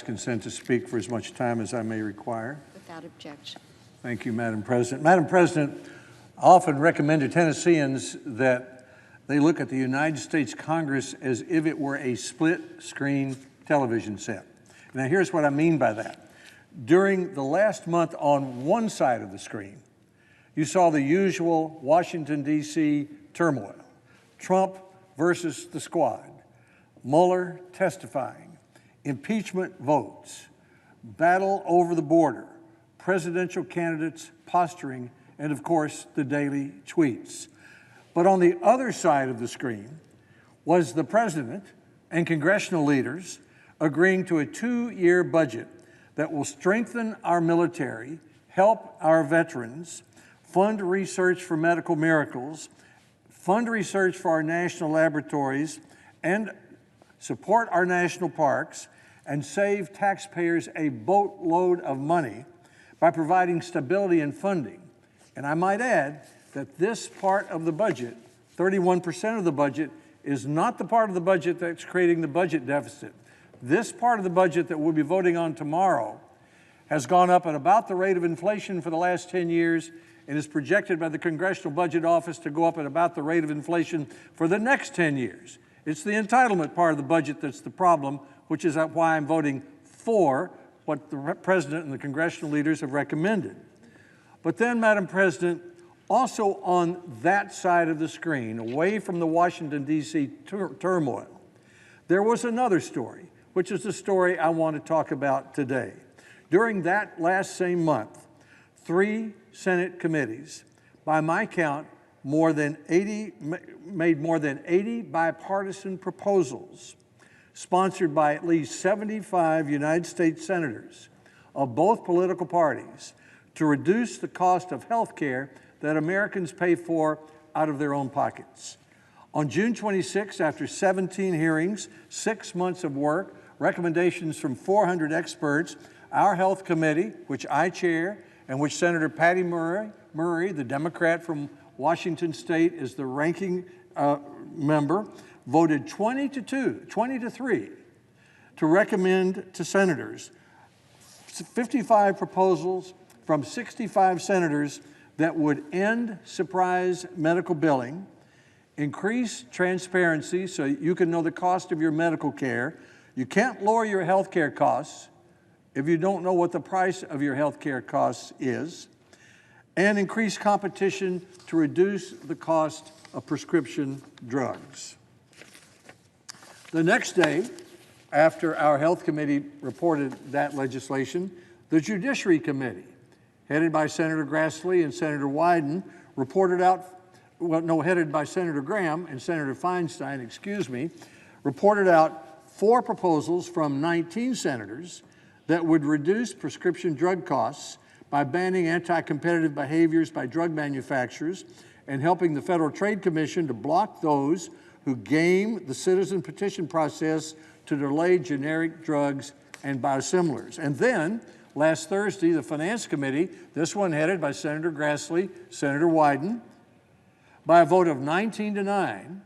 ask consent to speak for as much time as I may require. Without objection. Thank you, Madam President. Madam President, I often recommend to Tennesseans that they look at the United States Congress as if it were a split-screen television set. Now, here's what I mean by that. During the last month on one side of the screen, you saw the usual Washington, D.C. turmoil. Trump versus the squad, Mueller testifying, impeachment votes, battle over the border, presidential candidates posturing, and of course, the daily tweets. But on the other side of the screen was the president and congressional leaders agreeing to a 2-year budget that will strengthen our military, help our veterans, fund research for medical miracles, fund research for our national laboratories, and support our national parks, and save taxpayers a boatload of money by providing stability and funding. And I might add that this part of the budget, 31% of the budget, is not the part of the budget that's creating the budget deficit. This part of the budget that we'll be voting on tomorrow has gone up at about the rate of inflation for the last 10 years and is projected by the Congressional Budget Office to go up at about the rate of inflation for the next 10 years. It's the entitlement part of the budget that's the problem, which is why I'm voting for what the President and the congressional leaders have recommended. But then, Madam President, also on that side of the screen, away from the Washington, D.C. turmoil, there was another story, which is the story I want to talk about today. During that last same month, 3 Senate committees, by my count, made more than 80 bipartisan proposals sponsored by at least 75 United States senators of both political parties to reduce the cost of health care that Americans pay for out of their own pockets. On June 26, after 17 hearings, 6 months of work, recommendations from 400 experts, our Health Committee, which I chair, and which Senator Patty Murray, the Democrat from Washington State, is the ranking member, voted 20 to 3 to recommend to senators 55 proposals from 65 senators that would end surprise medical billing, increase transparency so you can know the cost of your medical care. You can't lower your health care costs if you don't know what the price of your health care costs is, and increase competition to reduce the cost of prescription drugs. The next day, after our Health Committee reported that legislation, the Judiciary Committee, headed by Senator Grassley and Senator Wyden, headed by Senator Graham and Senator Feinstein, reported out 4 proposals from 19 senators that would reduce prescription drug costs by banning anti-competitive behaviors by drug manufacturers and helping the Federal Trade Commission to block those who game the citizen petition process to delay generic drugs and biosimilars. And then, last Thursday, the Finance Committee, this one headed by Senator Grassley, Senator Wyden, by a vote of 19 to 9,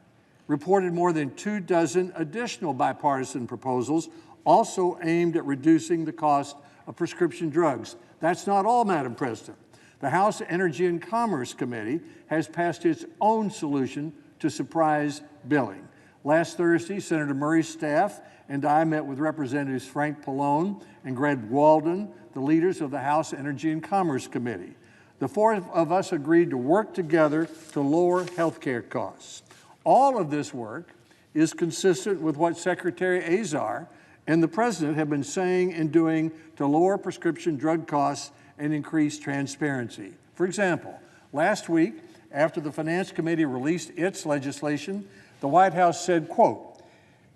reported more than 24 additional bipartisan proposals, also aimed at reducing the cost of prescription drugs. That's not all, Madam President. The House Energy and Commerce Committee has passed its own solution to surprise billing. Last Thursday, Senator Murray's staff and I met with Representatives Frank Pallone and Greg Walden, the leaders of the House Energy and Commerce Committee. The 4 of us agreed to work together to lower health care costs. All of this work is consistent with what Secretary Azar and the President have been saying and doing to lower prescription drug costs and increase transparency. For example, last week, after the Finance Committee released its legislation, the White House said, quote,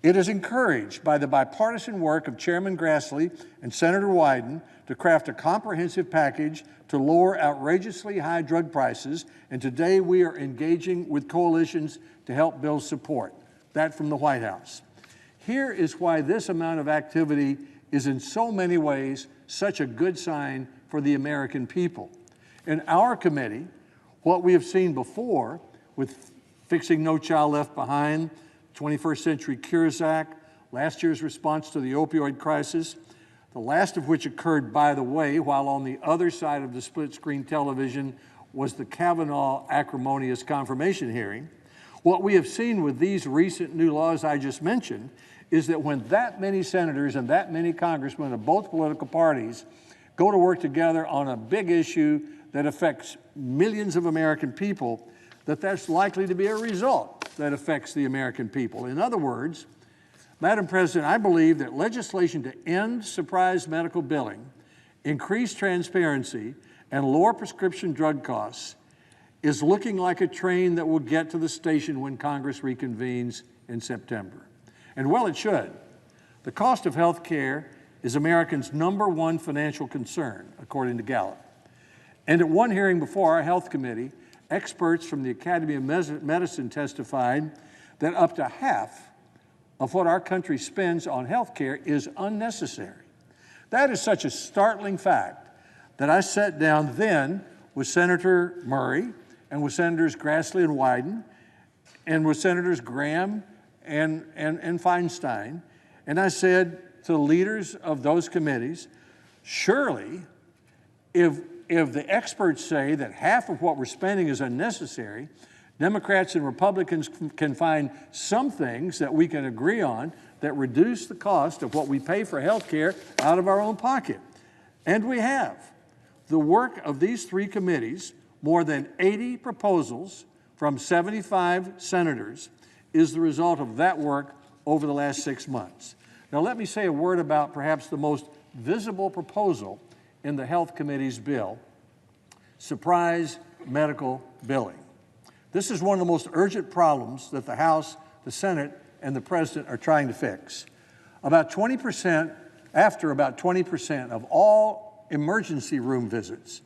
"It is encouraged by the bipartisan work of Chairman Grassley and Senator Wyden to craft a comprehensive package to lower outrageously high drug prices, and today we are engaging with coalitions to help build support." That from the White House. Here is why this amount of activity is in so many ways such a good sign for the American people. In our committee, what we have seen before with fixing No Child Left Behind, 21st Century Cures Act, last year's response to the opioid crisis, the last of which occurred, by the way, while on the other side of the split-screen television was the Kavanaugh acrimonious confirmation hearing. What we have seen with these recent new laws I just mentioned is that when that many senators and that many congressmen of both political parties go to work together on a big issue that affects millions of American people, that's likely to be a result that affects the American people. In other words, Madam President, I believe that legislation to end surprise medical billing, increase transparency, and lower prescription drug costs is looking like a train that will get to the station when Congress reconvenes in September. And well, it should. The cost of health care is Americans' #1 financial concern, according to Gallup. And at one hearing before our health committee, experts from the Academy of Medicine testified that up to half of what our country spends on health care is unnecessary. That is such a startling fact that I sat down then with Senator Murray and with Senators Grassley and Wyden and with Senators Graham and Feinstein, and I said to the leaders of those committees, surely if the experts say that half of what we're spending is unnecessary, Democrats and Republicans can find some things that we can agree on that reduce the cost of what we pay for health care out of our own pocket. And we have. The work of these three committees, more than 80 proposals from 75 senators, is the result of that work over the last 6 months. Now let me say a word about perhaps the most visible proposal in the Health Committee's bill, surprise medical billing. This is one of the most urgent problems that the House, the Senate, and the President are trying to fix. After about 20% of all emergency room visits,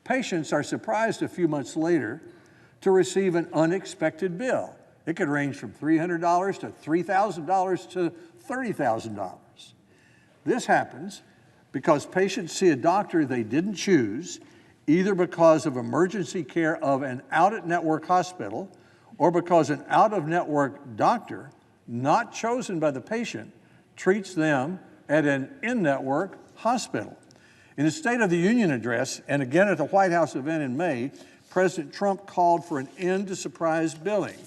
patients are surprised a few months later to receive an unexpected bill. It could range from $300 to $3,000 to $30,000. This happens because patients see a doctor they didn't choose, either because of emergency care of an out-of-network hospital or because an out-of-network doctor, not chosen by the patient, treats them at an in-network hospital. In his State of the Union address, and again at the White House event in May, President Trump called for an end to surprise billing.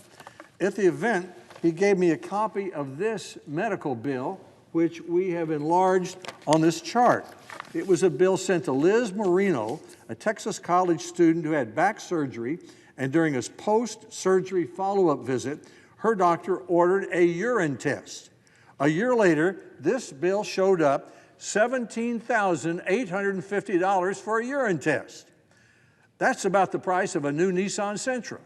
At the event, he gave me a copy of this medical bill, which we have enlarged on this chart. It was a bill sent to Liz Marino, a Texas college student who had back surgery, and during his post-surgery follow-up visit, her doctor ordered a urine test. A year later, this bill showed up, $17,850 for a urine test. That's about the price of a new Nissan Sentra.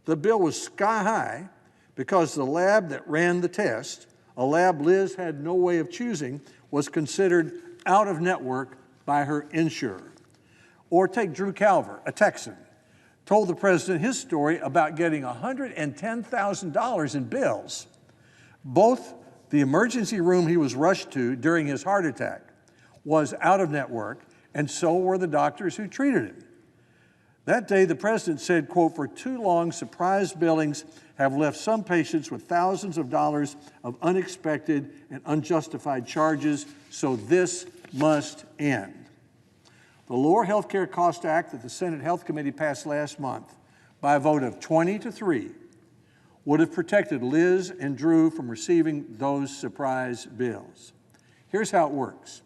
The bill was sky high because the lab that ran the test, a lab Liz had no way of choosing, was considered out of network by her insurer. Or take Drew Calver, a Texan, told the president his story about getting $110,000 in bills. Both the emergency room he was rushed to during his heart attack was out of network, and so were the doctors who treated him. That day, the president said, quote, "For too long, surprise billings have left some patients with thousands of dollars of unexpected and unjustified charges, so this must end." The Lower Healthcare Cost Act that the Senate Health Committee passed last month by a vote of 20-3 would have protected Liz and Drew from receiving those surprise bills. Here's how it works.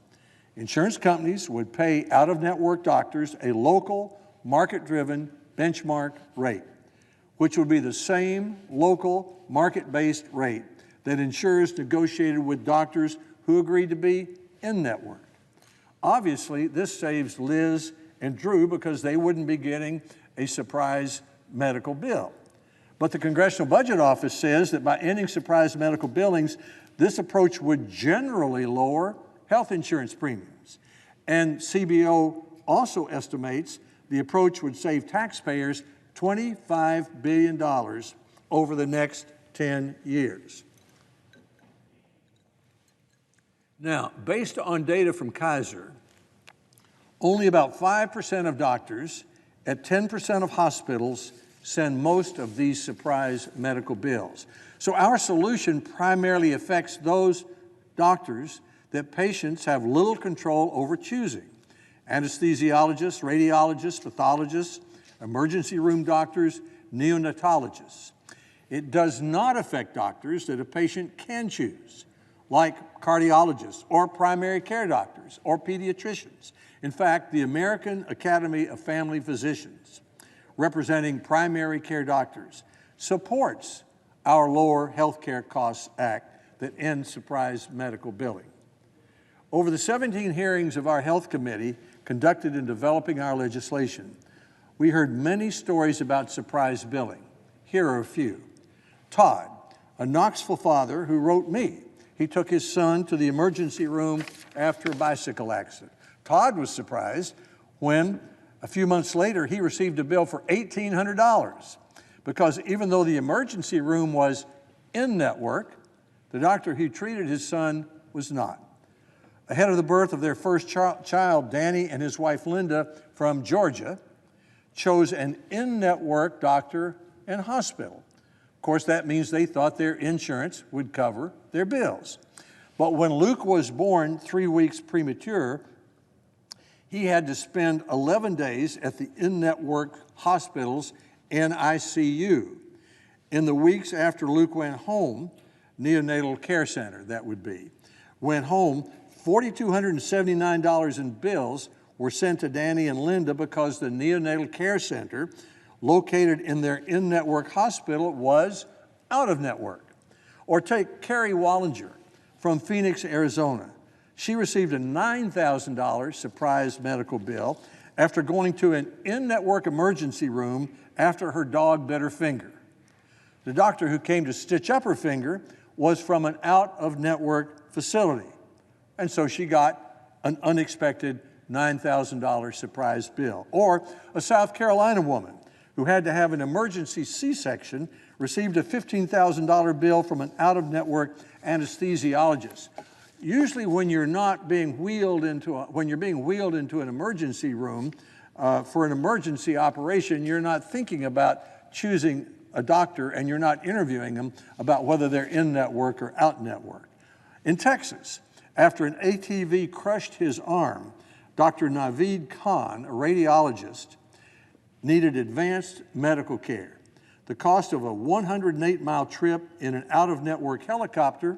Insurance companies would pay out-of-network doctors a local, market-driven benchmark rate, which would be the same local, market-based rate that insurers negotiated with doctors who agreed to be in-network. Obviously, this saves Liz and Drew because they wouldn't be getting a surprise medical bill. But the Congressional Budget Office says that by ending surprise medical billings, this approach would generally lower health insurance premiums. And CBO also estimates the approach would save taxpayers $25 billion over the next 10 years. Now, based on data from Kaiser, only about 5% of doctors at 10% of hospitals send most of these surprise medical bills. So our solution primarily affects those doctors that patients have little control over choosing. Anesthesiologists, radiologists, pathologists, emergency room doctors, neonatologists. It does not affect doctors that a patient can choose, like cardiologists or primary care doctors or pediatricians. In fact, the American Academy of Family Physicians, representing primary care doctors, supports our Lower Healthcare Costs Act that ends surprise medical billing. Over the 17 hearings of our Health Committee conducted in developing our legislation, we heard many stories about surprise billing. Here are a few. Todd, a Knoxville father who wrote me. He took his son to the emergency room after a bicycle accident. Todd was surprised when, a few months later, he received a bill for $1,800 because even though the emergency room was in-network, the doctor who treated his son was not. Ahead of the birth of their first child, Danny and his wife Linda from Georgia chose an in-network doctor and hospital. Of course, that means they thought their insurance would cover their bills. But when Luke was born 3 weeks premature, he had to spend 11 days at the in-network hospital's NICU. In the weeks after Luke went home, neonatal care center, that would be, went home, $4,279 in bills were sent to Danny and Linda because the neonatal care center located in their in-network hospital was out of network. Or take Carrie Wallinger from Phoenix, Arizona. She received a $9,000 surprise medical bill after going to an in-network emergency room after her dog bit her finger. The doctor who came to stitch up her finger was from an out-of-network facility, and so she got an unexpected $9,000 surprise bill. Or a South Carolina woman who had to have an emergency C-section received a $15,000 bill from an out-of-network anesthesiologist. Usually when you're being wheeled into an emergency room for an emergency operation, you're not thinking about choosing a doctor and you're not interviewing them about whether they're in-network or out-network. In Texas, after an ATV crushed his arm, Dr. Naveed Khan, a radiologist, needed advanced medical care. The cost of a 108-mile trip in an out-of-network helicopter,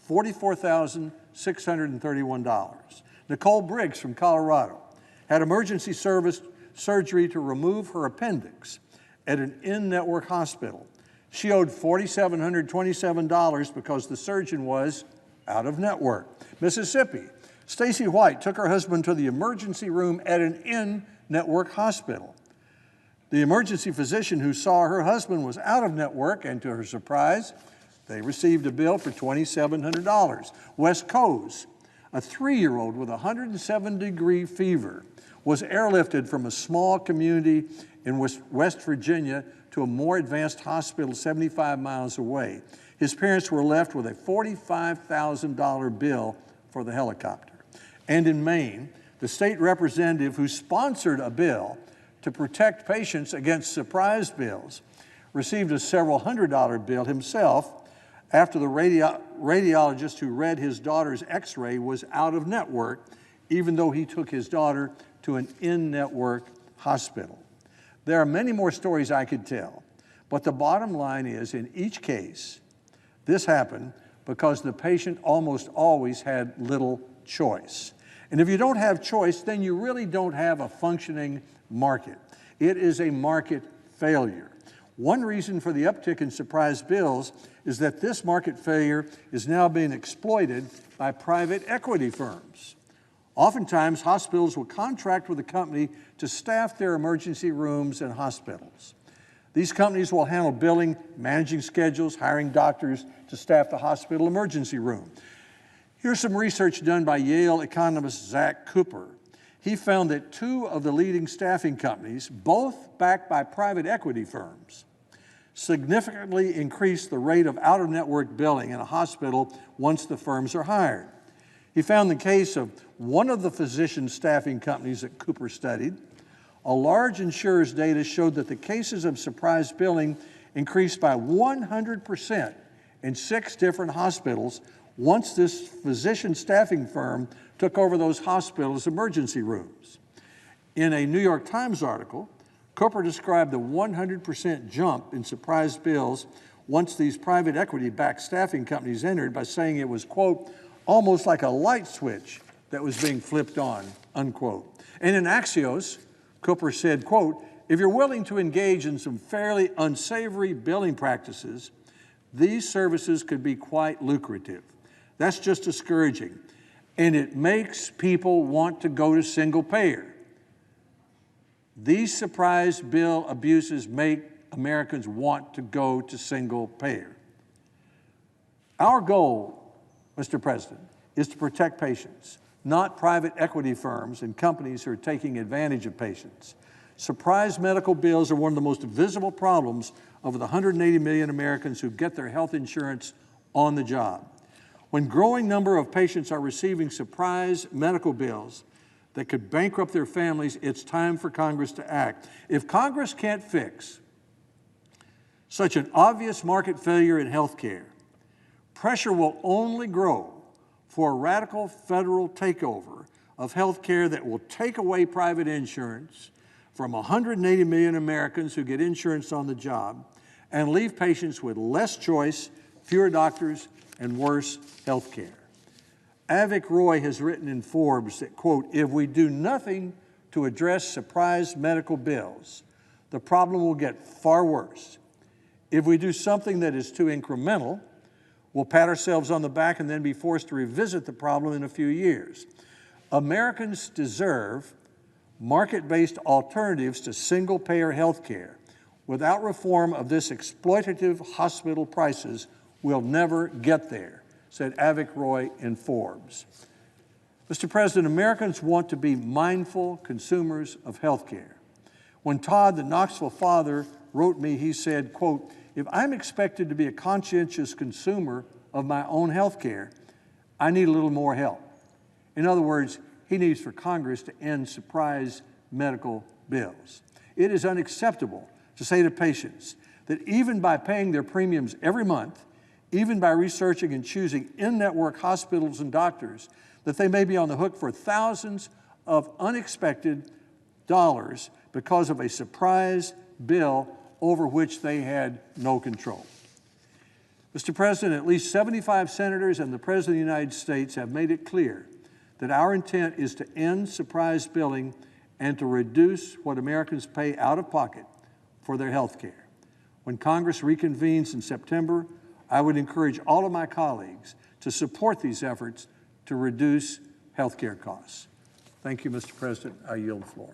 $44,631. Nicole Briggs from Colorado had emergency service surgery to remove her appendix at an in-network hospital. She owed $4,727 because the surgeon was out of network. Mississippi, Stacy White took her husband to the emergency room at an in-network hospital. The emergency physician who saw her husband was out of network, and to her surprise, they received a bill for $2,700. West Coast, a 3-year-old with a 107-degree fever, was airlifted from a small community in West Virginia to a more advanced hospital 75 miles away. His parents were left with a $45,000 bill for the helicopter. And in Maine, the state representative who sponsored a bill to protect patients against surprise bills received a several $100 bill himself after the radiologist who read his daughter's x-ray was out of network, even though he took his daughter to an in-network hospital. There are many more stories I could tell, but the bottom line is, in each case, this happened because the patient almost always had little choice. And if you don't have choice, then you really don't have a functioning market. It is a market failure. One reason for the uptick in surprise bills is that this market failure is now being exploited by private equity firms. Oftentimes, hospitals will contract with a company to staff their emergency rooms and hospitals. These companies will handle billing, managing schedules, hiring doctors to staff the hospital emergency room. Here's some research done by Yale economist Zach Cooper. He found that 2 of the leading staffing companies, both backed by private equity firms, significantly increase the rate of out-of-network billing in a hospital once the firms are hired. He found the case of one of the physician staffing companies that Cooper studied. A large insurer's data showed that the cases of surprise billing increased by 100% in 6 different hospitals once this physician staffing firm took over those hospitals' emergency rooms. In a New York Times article, Cooper described the 100% jump in surprise bills once these private equity-backed staffing companies entered by saying it was, quote, almost like a light switch that was being flipped on, unquote. And in Axios, Cooper said, quote, if you're willing to engage in some fairly unsavory billing practices, these services could be quite lucrative. That's just discouraging. And it makes people want to go to single payer. These surprise bill abuses make Americans want to go to single payer. Our goal, Mr. President, is to protect patients, not private equity firms and companies who are taking advantage of patients. Surprise medical bills are one of the most visible problems of the 180 million Americans who get their health insurance on the job. When growing number of patients are receiving surprise medical bills that could bankrupt their families, it's time for Congress to act. If Congress can't fix such an obvious market failure in health care, pressure will only grow for a radical federal takeover of health care that will take away private insurance from 180 million Americans who get insurance on the job and leave patients with less choice, fewer doctors, and worse health care. Avik Roy has written in Forbes that, quote, if we do nothing to address surprise medical bills, the problem will get far worse. If we do something that is too incremental, we'll pat ourselves on the back and then be forced to revisit the problem in a few years. Americans deserve market-based alternatives to single-payer health care. Without reform of this exploitative hospital prices, we'll never get there, said Avik Roy in Forbes. Mr. President, Americans want to be mindful consumers of health care. When Todd, the Knoxville father, wrote me, he said, quote, if I'm expected to be a conscientious consumer of my own health care, I need a little more help. In other words, he needs for Congress to end surprise medical bills. It is unacceptable to say to patients that even by paying their premiums every month, even by researching and choosing in-network hospitals and doctors, that they may be on the hook for thousands of unexpected dollars because of a surprise bill over which they had no control. Mr. President, at least 75 senators and the President of the United States have made it clear that our intent is to end surprise billing and to reduce what Americans pay out of pocket for their health care. When Congress reconvenes in September, I would encourage all of my colleagues to support these efforts to reduce health care costs. Thank you, Mr. President. I yield the floor.